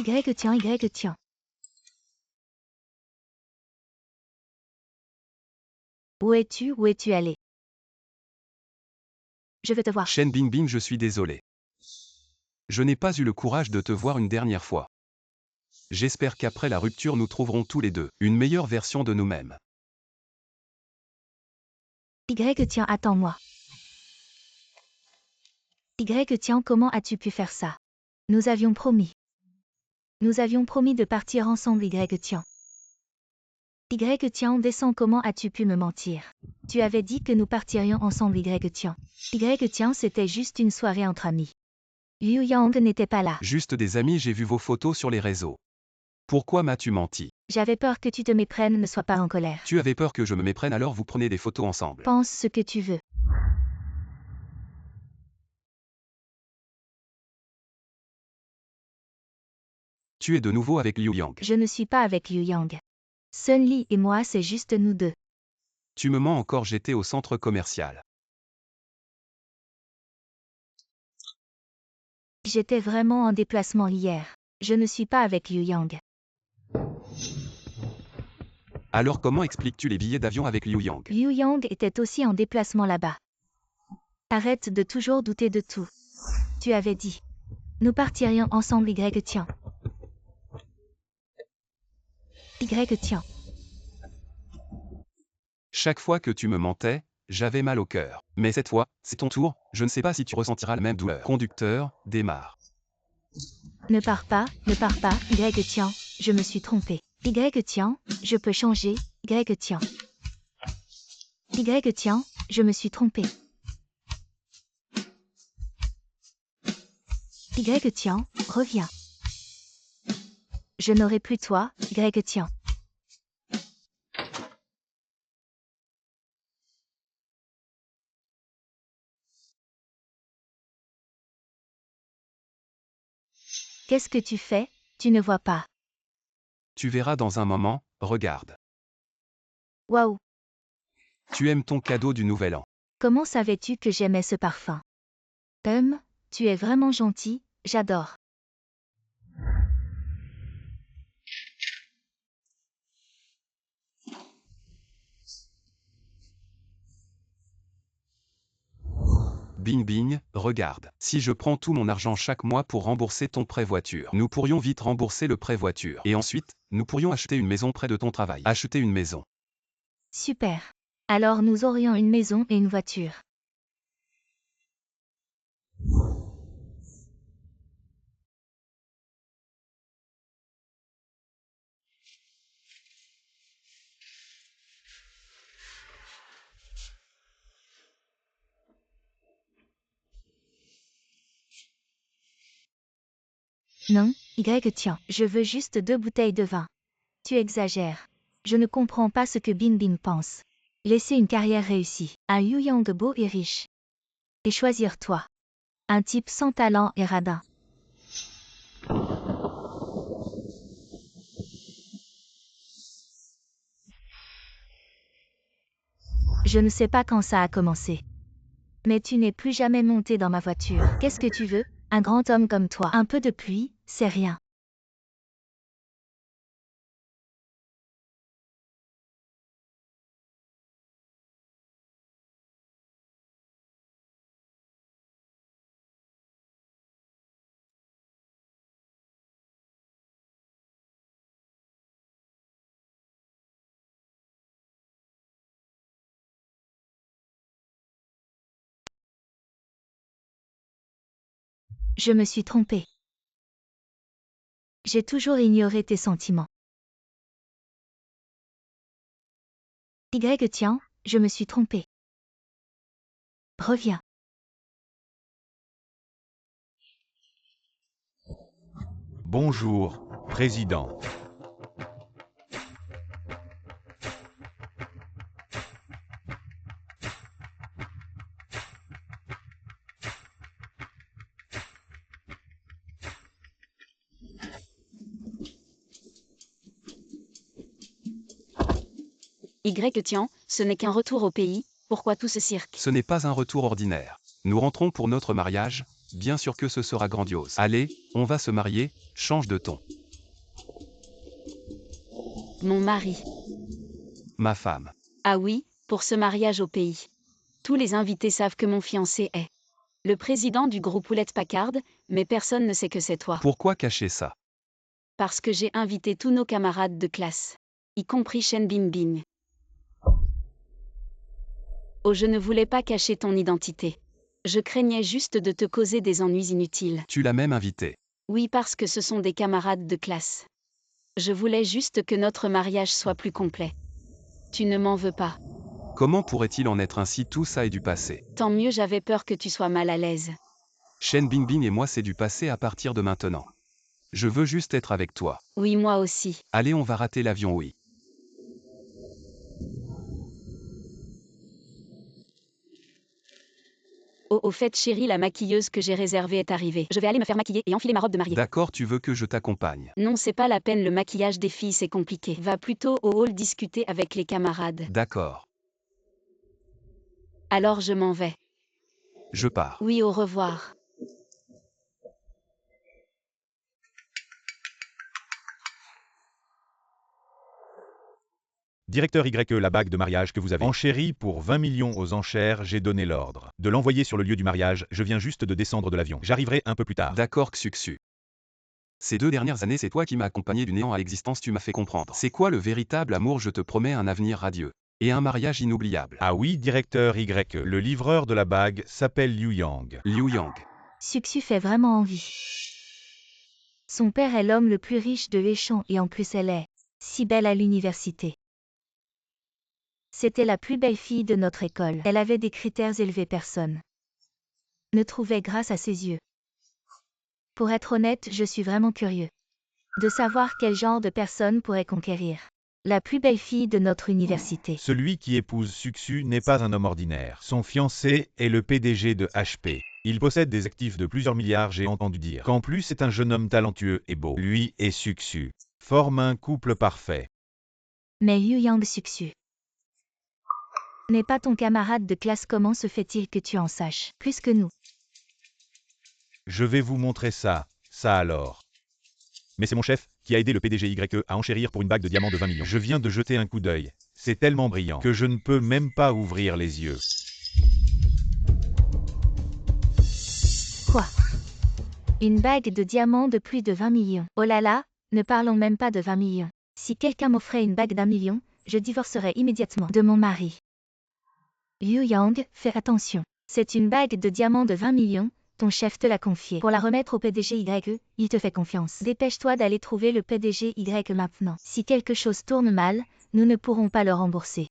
Y tiens, Y tiens. Où es-tu allé? Je veux te voir. Shen Bingbing, je suis désolé. Je n'ai pas eu le courage de te voir une dernière fois. J'espère qu'après la rupture nous trouverons tous les deux une meilleure version de nous-mêmes. Y tiens, attends-moi. Y tiens, comment as-tu pu faire ça? Nous avions promis. Nous avions promis de partir ensemble, Y tiens. Y tiens, descends, comment as-tu pu me mentir? Tu avais dit que nous partirions ensemble, Y tiens. Y tiens, c'était juste une soirée entre amis. Liu Yang n'était pas là. Juste des amis, j'ai vu vos photos sur les réseaux. Pourquoi m'as-tu menti? J'avais peur que tu te méprennes, ne sois pas en colère. Tu avais peur que je me méprenne, alors vous prenez des photos ensemble. Pense ce que tu veux. Tu es de nouveau avec Liu Yang. Je ne suis pas avec Liu Yang. Sun Li et moi, c'est juste nous deux. Tu me mens encore, j'étais au centre commercial. J'étais vraiment en déplacement hier. Je ne suis pas avec Liu Yang. Alors comment expliques-tu les billets d'avion avec Liu Yang? Liu Yang était aussi en déplacement là-bas. Arrête de toujours douter de tout. Tu avais dit. Nous partirions ensemble, Y tiens. Y tiens. Chaque fois que tu me mentais, j'avais mal au cœur. Mais cette fois, c'est ton tour, je ne sais pas si tu ressentiras la même douleur. Conducteur, démarre. Ne pars pas, Y tiens, je me suis trompé. Y tiens, je peux changer, Y tiens. Y tiens, je me suis trompé. Y tiens, reviens. Je n'aurai plus toi, Y tiens. Qu'est-ce que tu fais? Tu ne vois pas. Tu verras dans un moment, regarde. Waouh! Tu aimes ton cadeau du Nouvel An. Comment savais-tu que j'aimais ce parfum? Tu es vraiment gentil, j'adore. Bing Bing, regarde. Si je prends tout mon argent chaque mois pour rembourser ton prêt voiture, nous pourrions vite rembourser le prêt voiture. Et ensuite, nous pourrions acheter une maison près de ton travail. Acheter une maison. Super. Alors nous aurions une maison et une voiture. Non, Y tiens, je veux juste 2 bouteilles de vin. Tu exagères. Je ne comprends pas ce que Bin Bin pense. Laisser une carrière réussie, un Liu Yang beau et riche. Et choisir toi. Un type sans talent et radin. Je ne sais pas quand ça a commencé. Mais tu n'es plus jamais monté dans ma voiture. Qu'est-ce que tu veux? Un grand homme comme toi. Un peu de pluie, c'est rien. Je me suis trompée. J'ai toujours ignoré tes sentiments. Y tiens, je me suis trompée. Reviens. Bonjour, président. Y tiens, ce n'est qu'un retour au pays, pourquoi tout ce cirque? Ce n'est pas un retour ordinaire. Nous rentrons pour notre mariage, Bien sûr que ce sera grandiose. Allez, on va se marier, change de ton. Mon mari. Ma femme. Ah oui, pour ce mariage au pays. Tous les invités savent que mon fiancé est le président du groupe Hewlett-Packard, mais personne ne sait que c'est toi. Pourquoi cacher ça? Parce que j'ai invité tous nos camarades de classe, y compris Shen Bingbing. Oh, je ne voulais pas cacher ton identité. Je craignais juste de te causer des ennuis inutiles. Tu l'as même invité. Oui, parce que ce sont des camarades de classe. Je voulais juste que notre mariage soit plus complet. Tu ne m'en veux pas. Comment pourrait-il en être ainsi? Tout ça est du passé. Tant mieux, j'avais peur que tu sois mal à l'aise. Shen Bingbing et moi c'est du passé à partir de maintenant. Je veux juste être avec toi. Oui, moi aussi. Allez, on va rater l'avion, oui. Oh, au fait, chérie, la maquilleuse que j'ai réservée est arrivée. Je vais aller me faire maquiller et enfiler ma robe de mariée. D'accord, tu veux que je t'accompagne? Non, c'est pas la peine, le maquillage des filles, c'est compliqué. Va plutôt au hall discuter avec les camarades. D'accord. Alors je m'en vais. Je pars. Oui, au revoir. Directeur Y, la bague de mariage que vous avez enchérie pour 20 millions aux enchères, j'ai donné l'ordre de l'envoyer sur le lieu du mariage, je viens juste de descendre de l'avion. J'arriverai un peu plus tard. D'accord, Xuxu. Ces 2 dernières années, c'est toi qui m'as accompagné du néant à l'existence, tu m'as fait comprendre. C'est quoi le véritable amour? Je te promets un avenir radieux. Et un mariage inoubliable. Ah oui, directeur Y, le livreur de la bague s'appelle Liu Yang. Liu Yang. Suxu fait vraiment envie. Son père est l'homme le plus riche de Héchan et en plus elle est si belle à l'université. C'était la plus belle fille de notre école. Elle avait des critères élevés, personne ne trouvait grâce à ses yeux. Pour être honnête, je suis vraiment curieux de savoir quel genre de personne pourrait conquérir la plus belle fille de notre université. Celui qui épouse Suxu n'est pas un homme ordinaire. Son fiancé est le PDG de HP. Il possède des actifs de plusieurs milliards, j'ai entendu dire. Qu'en plus c'est un jeune homme talentueux et beau. Lui et Suxu forment un couple parfait. Mais Liu Yang Suxu n'est pas ton camarade de classe, comment se fait-il que tu en saches plus que nous? Je vais vous montrer ça alors. Mais c'est mon chef qui a aidé le PDG YE à enchérir pour une bague de diamants de 20 millions. Je viens de jeter un coup d'œil. C'est tellement brillant que je ne peux même pas ouvrir les yeux. Quoi? Une bague de diamants de plus de 20 millions. Oh là là, ne parlons même pas de 20 millions. Si quelqu'un m'offrait une bague d'1 million, je divorcerais immédiatement de mon mari. Liu Yang, fais attention. C'est une bague de diamants de 20 millions, ton chef te l'a confiée. Pour la remettre au PDG YE, il te fait confiance. Dépêche-toi d'aller trouver le PDG YE maintenant. Si quelque chose tourne mal, nous ne pourrons pas le rembourser.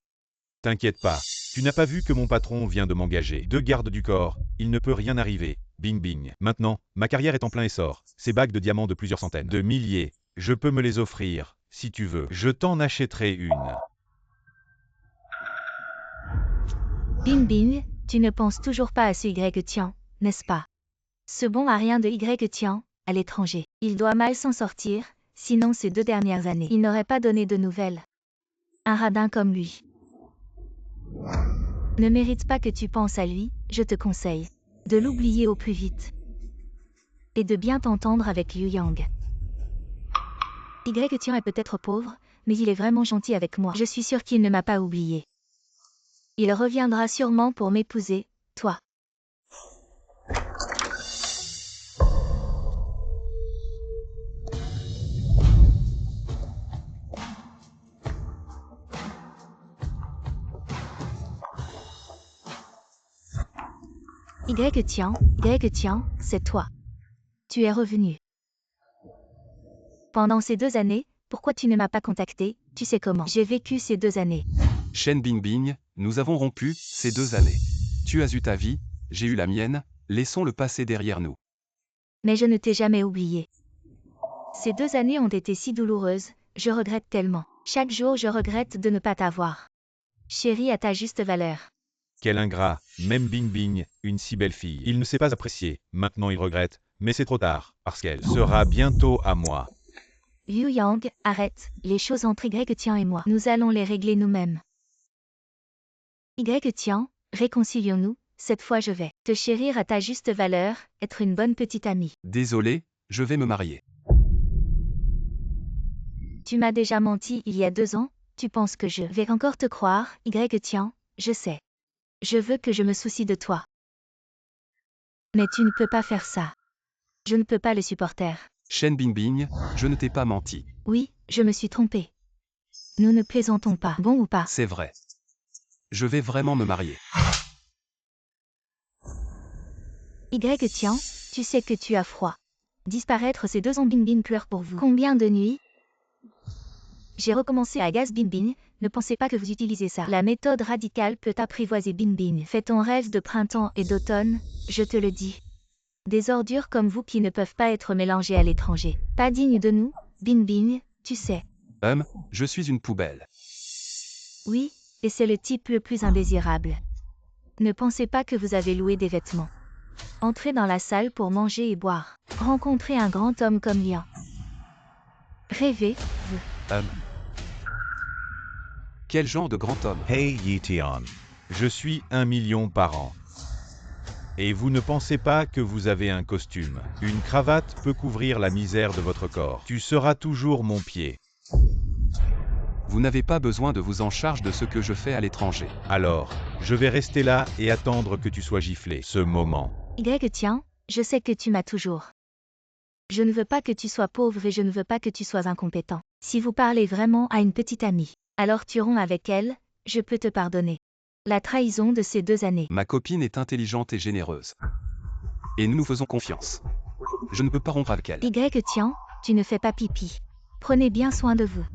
T'inquiète pas. Tu n'as pas vu que mon patron vient de m'engager 2 gardes du corps. Il ne peut rien arriver. Bing bing. Maintenant, ma carrière est en plein essor. Ces bagues de diamants de plusieurs centaines, de milliers, je peux me les offrir, si tu veux. Je t'en achèterai une. Bing Bing, tu ne penses toujours pas à ce Y Tian, n'est-ce pas? Ce bon à rien de Y Tian, à l'étranger. Il doit mal s'en sortir, sinon ces 2 dernières années, il n'aurait pas donné de nouvelles. Un radin comme lui ne mérite pas que tu penses à lui, je te conseille de l'oublier au plus vite. Et de bien t'entendre avec Liu Yang. Y Tian est peut-être pauvre, mais il est vraiment gentil avec moi. Je suis sûre qu'il ne m'a pas oublié. Il reviendra sûrement pour m'épouser, toi. Y Tian, c'est toi. Tu es revenu. Pendant ces 2 années, pourquoi tu ne m'as pas contacté? Tu sais comment j'ai vécu ces 2 années. Shen Bingbing, nous avons rompu ces 2 années. Tu as eu ta vie, j'ai eu la mienne, laissons le passé derrière nous. Mais je ne t'ai jamais oublié. Ces 2 années ont été si douloureuses, je regrette tellement. Chaque jour je regrette de ne pas t'avoir chérie à ta juste valeur. Quel ingrat, même Bing Bing, une si belle fille. Il ne sait pas apprécier, maintenant il regrette, mais c'est trop tard, parce qu'elle sera bientôt à moi. Liu Yang, arrête, les choses entre Y Tian et moi, nous allons les régler nous-mêmes. Y Tian, réconcilions-nous, cette fois je vais te chérir à ta juste valeur, être une bonne petite amie. Désolé, je vais me marier. Tu m'as déjà menti il y a 2 ans, tu penses que je vais encore te croire, tiens, je sais. Je veux que je me soucie de toi. Mais tu ne peux pas faire ça. Je ne peux pas le supporter. Shen Bingbing, je ne t'ai pas menti. Oui, je me suis trompée. Nous ne plaisantons pas, bon ou pas? C'est vrai. Je vais vraiment me marier. Tiens, tu sais que tu as froid. Disparaître ces 2 ans Bingbing pleure pour vous. Combien de nuits? J'ai recommencé à gaz Bingbing, ne pensez pas que vous utilisez ça. La méthode radicale peut apprivoiser Bingbing. Fais ton rêve de printemps et d'automne, je te le dis. Des ordures comme vous qui ne peuvent pas être mélangées à l'étranger. Pas digne de nous, Bingbing, tu sais. Je suis une poubelle. Oui, et c'est le type le plus indésirable. Ne pensez pas que vous avez loué des vêtements. Entrez dans la salle pour manger et boire. Rencontrez un grand homme comme Lian. Rêvez, vous. Quel genre de grand homme? Hey Yi-Tian. Je suis 1 million par an. Et vous ne pensez pas que vous avez un costume. Une cravate peut couvrir la misère de votre corps. Tu seras toujours mon pied. Vous n'avez pas besoin de vous en charge de ce que je fais à l'étranger. Alors, je vais rester là et attendre que tu sois giflé. Ce moment. Tiens, je sais que tu m'as toujours. Je ne veux pas que tu sois pauvre et je ne veux pas que tu sois incompétent. Si vous parlez vraiment à une petite amie, alors tu romps avec elle, je peux te pardonner. La trahison de ces 2 années. Ma copine est intelligente et généreuse. Et nous nous faisons confiance. Je ne peux pas rompre avec elle. Tiens, tu ne fais pas pipi. Prenez bien soin de vous.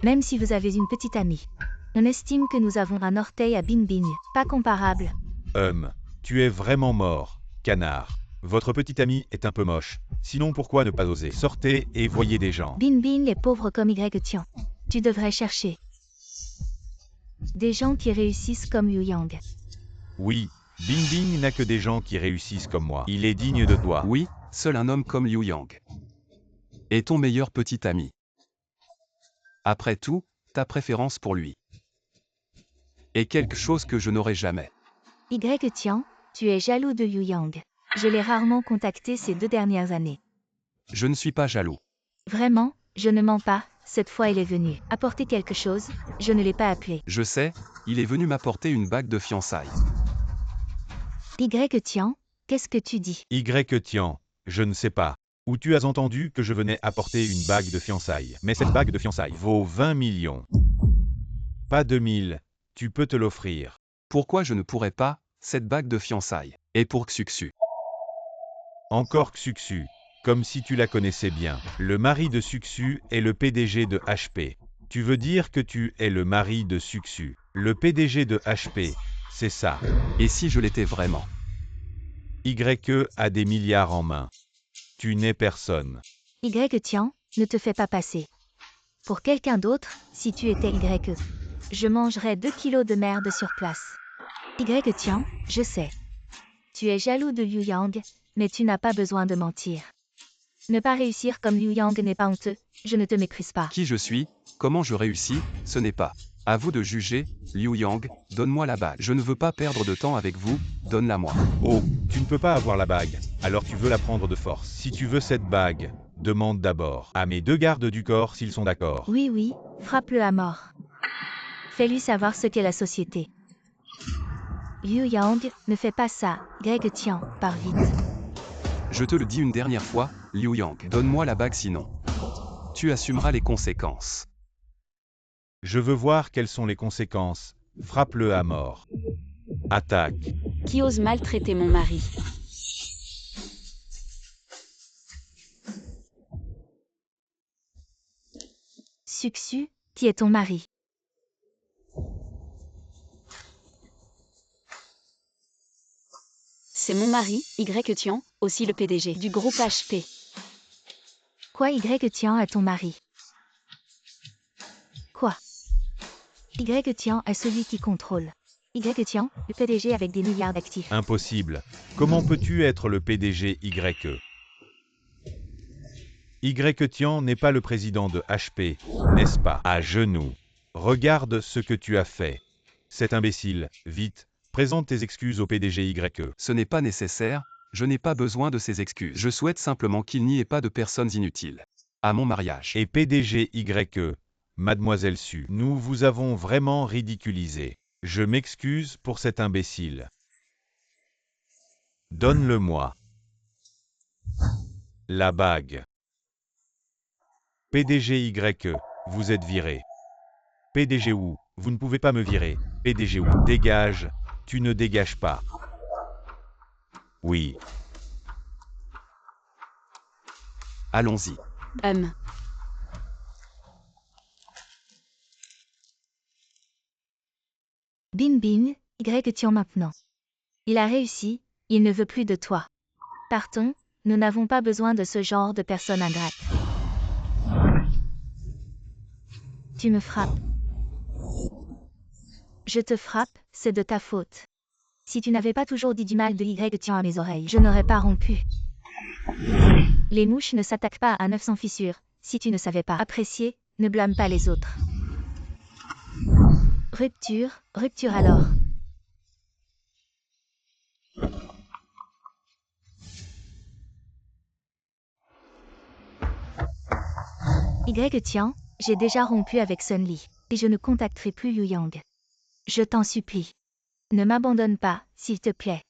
Même si vous avez une petite amie. On estime que nous avons un orteil à Bingbing, pas comparable. Tu es vraiment mort, canard. Votre petit ami est un peu moche. Sinon pourquoi ne pas oser? Sortez et voyez des gens. Bingbing est pauvre comme Tian. Tu devrais chercher des gens qui réussissent comme Yu Yang. Oui, Bingbing n'a que des gens qui réussissent comme moi. Il est digne de toi. Oui, seul un homme comme Liu Yang est ton meilleur petit ami. Après tout, ta préférence pour lui est quelque chose que je n'aurai jamais. Tian, tu es jaloux de Yu Yang. Je l'ai rarement contacté ces 2 dernières années. Je ne suis pas jaloux. Vraiment, je ne mens pas, cette fois il est venu apporter quelque chose, je ne l'ai pas appelé. Je sais, il est venu m'apporter une bague de fiançailles. Tian, qu'est-ce que tu dis? Tian, je ne sais pas. Où tu as entendu que je venais apporter une bague de fiançailles? Mais cette bague de fiançailles vaut 20 millions. Pas 2000, tu peux te l'offrir. Pourquoi je ne pourrais pas, cette bague de fiançailles? Et pour Xuxu. Encore Xuxu. Comme si tu la connaissais bien. Le mari de Xuxu est le PDG de HP. Tu veux dire que tu es le mari de Xuxu. Le PDG de HP, c'est ça. Et si je l'étais vraiment? YE a des milliards en main. Tu n'es personne. Tian, ne te fais pas passer pour quelqu'un d'autre, si tu étais YE. Je mangerais 2 kilos de merde sur place. Tian, je sais. Tu es jaloux de Liu Yang, mais tu n'as pas besoin de mentir. Ne pas réussir comme Liu Yang n'est pas honteux, je ne te méprise pas. Qui je suis, comment je réussis, ce n'est pas à vous de juger. Liu Yang, donne-moi la bague. Je ne veux pas perdre de temps avec vous, donne-la-moi. Oh, tu ne peux pas avoir la bague, alors tu veux la prendre de force. Si tu veux cette bague, demande d'abord à mes 2 gardes du corps s'ils sont d'accord. Oui, frappe-le à mort. Fais-lui savoir ce qu'est la société. Liu Yang, ne fais pas ça, Tian, pars vite. Je te le dis une dernière fois, Liu Yang, donne-moi la bague sinon. Tu assumeras les conséquences. Je veux voir quelles sont les conséquences. Frappe-le à mort. Attaque. Qui ose maltraiter mon mari? Xuxu, qui est ton mari? C'est mon mari, Tian, aussi le PDG du groupe HP. Quoi Tian est ton mari? Quoi? Tian est celui qui contrôle. Tian, le PDG avec des milliards d'actifs. Impossible. Comment peux-tu être le PDG YE? Tian n'est pas le président de HP, n'est-ce pas? À genoux. Regarde ce que tu as fait. Cet imbécile, vite, Présente tes excuses au PDG YE. Ce n'est pas nécessaire, je n'ai pas besoin de ces excuses. Je souhaite simplement qu'il n'y ait pas de personnes inutiles à mon mariage. Et PDG YE, Mademoiselle Su, nous vous avons vraiment ridiculisé. Je m'excuse pour cet imbécile. Donne-le-moi. La bague. PDG YE, vous êtes viré. PDG Wu, vous ne pouvez pas me virer. PDG Wu, dégage, tu ne dégages pas. Oui. Allons-y. Bin Bin, Y Tian maintenant. Il a réussi, il ne veut plus de toi. Partons, nous n'avons pas besoin de ce genre de personne ingrate. Tu me frappes. Je te frappe, c'est de ta faute. Si tu n'avais pas toujours dit du mal de Y Tian à mes oreilles, je n'aurais pas rompu. Les mouches ne s'attaquent pas à un œuf sans fissure. Si tu ne savais pas apprécier, ne blâme pas les autres. Rupture, rupture alors. Y Tian, j'ai déjà rompu avec Sun Li, et je ne contacterai plus Liu Yang. Je t'en supplie. Ne m'abandonne pas, s'il te plaît.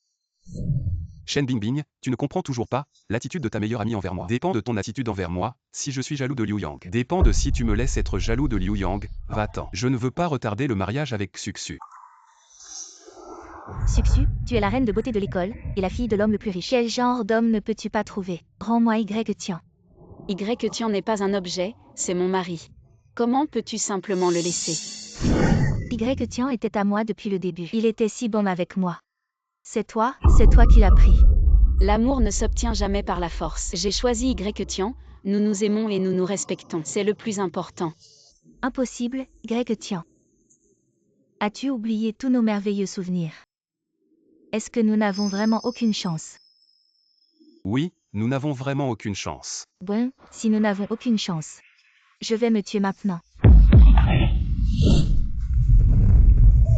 Shen Bingbing, tu ne comprends toujours pas, l'attitude de ta meilleure amie envers moi dépend de ton attitude envers moi, si je suis jaloux de Liu Yang. Dépend de si tu me laisses être jaloux de Liu Yang, va-t'en. Je ne veux pas retarder le mariage avec Suxu. Suxu, tu es la reine de beauté de l'école, et la fille de l'homme le plus riche. Quel genre d'homme ne peux-tu pas trouver? Rends-moi Y Tian. Y Tian n'est pas un objet, c'est mon mari. Comment peux-tu simplement le laisser? Y Tian était à moi depuis le début. Il était si bon avec moi. C'est toi qui l'as pris. L'amour ne s'obtient jamais par la force. J'ai choisi Y Tian, nous nous aimons et nous nous respectons. C'est le plus important. Impossible, Y Tian. As-tu oublié tous nos merveilleux souvenirs? Est-ce que nous n'avons vraiment aucune chance? Oui, nous n'avons vraiment aucune chance. Bon, si nous n'avons aucune chance. Je vais me tuer maintenant.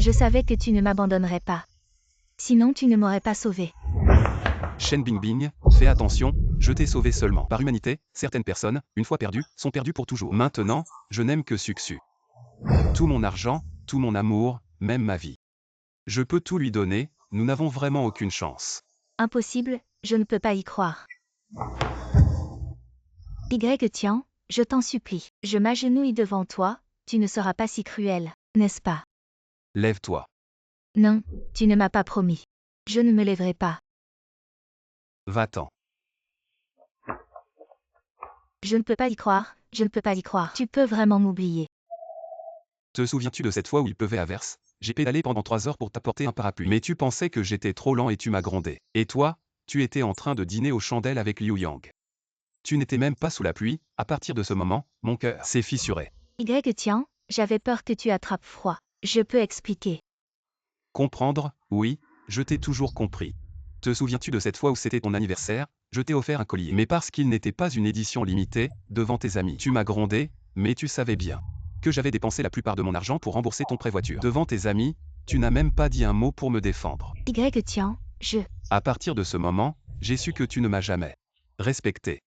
Je savais que tu ne m'abandonnerais pas. Sinon tu ne m'aurais pas sauvé. Shen Bingbing, fais attention, je t'ai sauvé seulement par humanité. Certaines personnes, une fois perdues, sont perdues pour toujours. Maintenant, je n'aime que Suxu. Tout mon argent, tout mon amour, même ma vie. Je peux tout lui donner, nous n'avons vraiment aucune chance. Impossible, je ne peux pas y croire. Y Tian, je t'en supplie, je m'agenouille devant toi, tu ne seras pas si cruel, n'est-ce pas? Lève-toi. Non, tu ne m'as pas promis. Je ne me lèverai pas. Va-t'en. Je ne peux pas y croire, je ne peux pas y croire. Tu peux vraiment m'oublier. Te souviens-tu de cette fois où il pleuvait à verse? J'ai pédalé pendant 3 heures pour t'apporter un parapluie. Mais tu pensais que j'étais trop lent et tu m'as grondé. Et toi, tu étais en train de dîner aux chandelles avec Liu Yang. Tu n'étais même pas sous la pluie, à partir de ce moment, mon cœur s'est fissuré. Y Tian, j'avais peur que tu attrapes froid. Je peux expliquer. Comprendre, oui, je t'ai toujours compris. Te souviens-tu de cette fois où c'était ton anniversaire? Je t'ai offert un collier. Mais parce qu'il n'était pas une édition limitée, devant tes amis. Tu m'as grondé, mais tu savais bien que j'avais dépensé la plupart de mon argent pour rembourser ton prêt voiture. Devant tes amis, tu n'as même pas dit un mot pour me défendre. Y Tian, À partir de ce moment, j'ai su que tu ne m'as jamais respecté.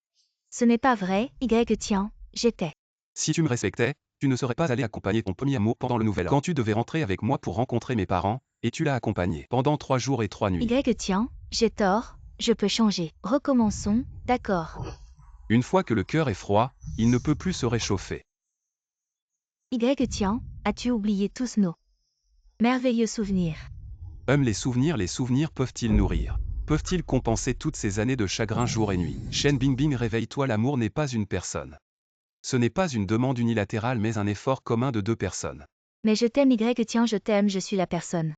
Ce n'est pas vrai, Y Tian, j'étais. Si tu me respectais, tu ne serais pas allé accompagner ton premier amour pendant le nouvel an. Quand tu devais rentrer avec moi pour rencontrer mes parents, et tu l'as accompagné pendant 3 jours et 3 nuits. Y Tian, j'ai tort, je peux changer. Recommençons, d'accord. Une fois que le cœur est froid, il ne peut plus se réchauffer. Y Tian, as-tu oublié tous nos merveilleux souvenirs? Les souvenirs peuvent-ils nourrir? Peuvent-ils compenser toutes ces années de chagrin jour et nuit? Shen Bingbing, réveille-toi, l'amour n'est pas une personne. Ce n'est pas une demande unilatérale mais un effort commun de 2 personnes. Mais je t'aime Y Tian, je t'aime, je suis la personne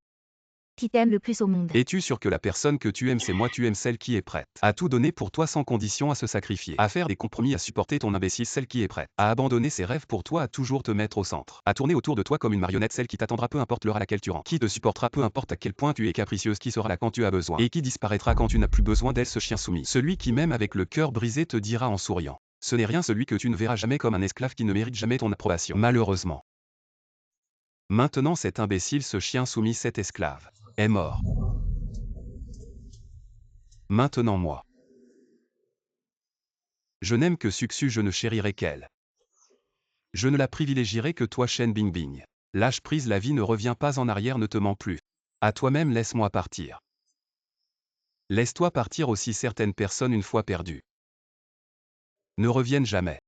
qui t'aime le plus au monde. Es-tu sûr que la personne que tu aimes c'est moi? Tu aimes celle qui est prête à tout donner pour toi sans condition, à se sacrifier, à faire des compromis, à supporter ton imbécile, celle qui est prête à abandonner ses rêves pour toi, à toujours te mettre au centre, à tourner autour de toi comme une marionnette, celle qui t'attendra peu importe l'heure à laquelle tu rentres, qui te supportera peu importe à quel point tu es capricieuse, qui sera là quand tu as besoin, et qui disparaîtra quand tu n'as plus besoin d'elle, ce chien soumis. Celui qui même avec le cœur brisé te dira en souriant: ce n'est rien, celui que tu ne verras jamais comme un esclave qui ne mérite jamais ton approbation. Malheureusement. Maintenant cet imbécile, ce chien soumis, cet esclave est mort. Maintenant moi. Je n'aime que Suxu, je ne chérirai qu'elle. Je ne la privilégierai que toi, Shen Bingbing. Lâche prise, la vie ne revient pas en arrière, ne te ment plus. À toi-même, laisse-moi partir. Laisse-toi partir aussi, certaines personnes une fois perdues ne reviennent jamais.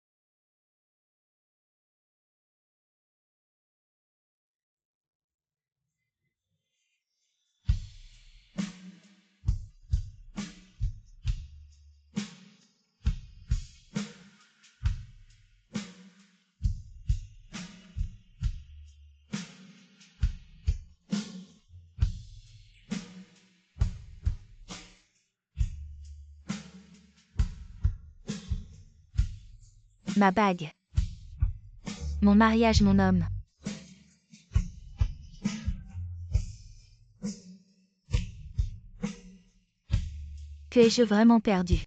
Ma bague. Mon mariage, mon homme. Que ai-je vraiment perdu?